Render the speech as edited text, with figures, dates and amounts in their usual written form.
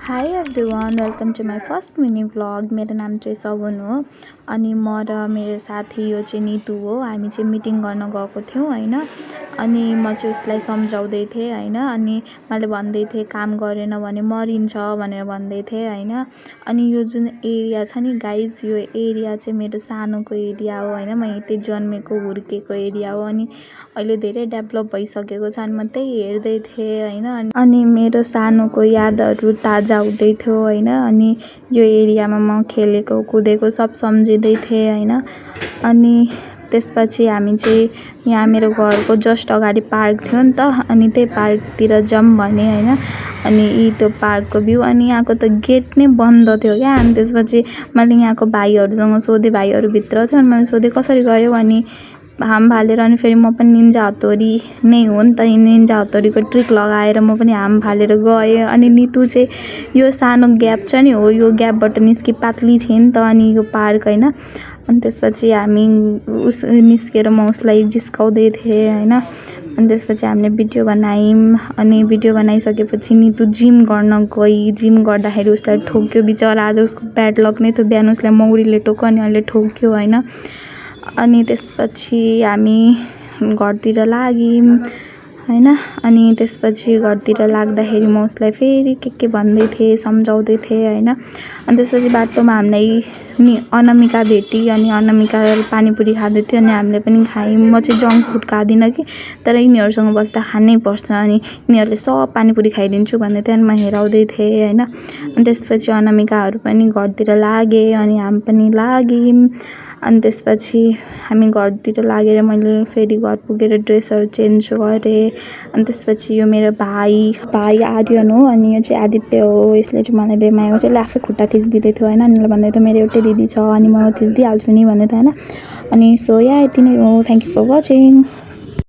High everyone, welcome to my first mini vlog. मेरो नाम चाहिँ सगुन हो। अनि म र मेरो साथी यो चाहिँ नितु हो। हामी चाहिँ मिटिङ गर्न गएको थियौँ हैन। अनि म चाहिँ उसलाई सम्झाउँदै थिएँ हैन। अनि मैले भन्दै थिएँ काम गरेन भने मरिन्छ भनेर भन्दै थिएँ हैन। अनि यो जुन एरिया छ नि गाइज, यो एरिया चाहिँ मेरो सानोको एरिया हो हैन। म यतै जन्मेको हुर्केको एरिया हो। अनि अहिले धेरै डेभलप भइसकेको छ। अनि म त्यही हेर्दै थिएँ हैन। अनि मेरो सानोको यादहरू ताजा हुँदै थियो हैन। अनि यो एरियामा म खेलेको कुदेको सब सम्झिँदै थिएँ हैन। अनि त्यसपछि हामी चाहिँ यहाँ मेरो घरको जस्ट अगाडि पार्क थियो नि त। अनि त्यही पार्कतिर जाऊँ भने हैन। अनि त्यो पार्कको भ्यू, अनि यहाँको त गेट नै बन्द थियो क्या। अनि त्यसपछि मैले यहाँको भाइहरूसँग सोधेँ, भाइहरू भित्र थियो। अनि मैले सोधेँ कसरी गयो, अनि हाम फालेर। अनि फेरि म पनि निन्जा हतोरी नै हो नि त, निन्जा हतोरीको ट्रिक लगाएर म पनि हाम फालेर गएँ। अनि नितु चाहिँ यो सानो ग्याप छ नि हो, यो ग्यापबाट निस्की पातली थियो नि त। अनि यो पार्क हैन। अनि त्यसपछि हामी निस्केर म उसलाई जिस्काउँदै थिएँ हैन। अनि त्यसपछि हामीले भिडियो बनायौँ। अनि भिडियो बनाइसकेपछि नितु जिम गर्न गई। जिम गर्दाखेरि उसलाई ठोक्यो बिचरा। आज उसको ब्याड लक नै थियो, बिहान उसलाई मौरीले टोक्यो अनि अहिले ठोक्यो हैन। अनि त्यसपछि हामी घरतिर लाग्यौँ हैन। अनि त्यसपछि घरतिर लाग्दाखेरि म उसलाई फेरि के भन्दै थिएँ, सम्झाउँदै थिएँ हैन। अनि त्यसपछि बाटोमा हामीलाई अनामिका भेटी। अनि अनामिका पानीपुरी खाँदै थियो। अनि हामीले पनि खायौँ। म चाहिँ जङ्क फुड खाँदिनँ कि, तर यिनीहरूसँग बस्दा खानै पर्छ। अनि यिनीहरूले सब पानीपुरी खाइदिन्छु भन्दै थियो। अनि म हेराउँदै थिएँ हैन। अनि त्यसपछि अनामिकाहरू पनि घरतिर लागे। अनि हामी पनि लाग्यौँ। अनि त्यसपछि हामी घरतिर लागेर मैले फेरि घर पुगेर ड्रेसहरू चेन्ज गरेँ। अनि त्यसपछि यो मेरो भाइ आर्यन हो। अनि यो चाहिँ आदित्य हो। यसले चाहिँ मलाई बेमाएको चाहिँ आफै खुट्टा थिच्दिँदै थियो हैन। अनि भन्दै थियो मेरो एउटै दिदी छ, अनि म थिच्दिहाल्छु नि भन्दै थियो हैन। अनि सो या यति नै हो। Thank you for watching.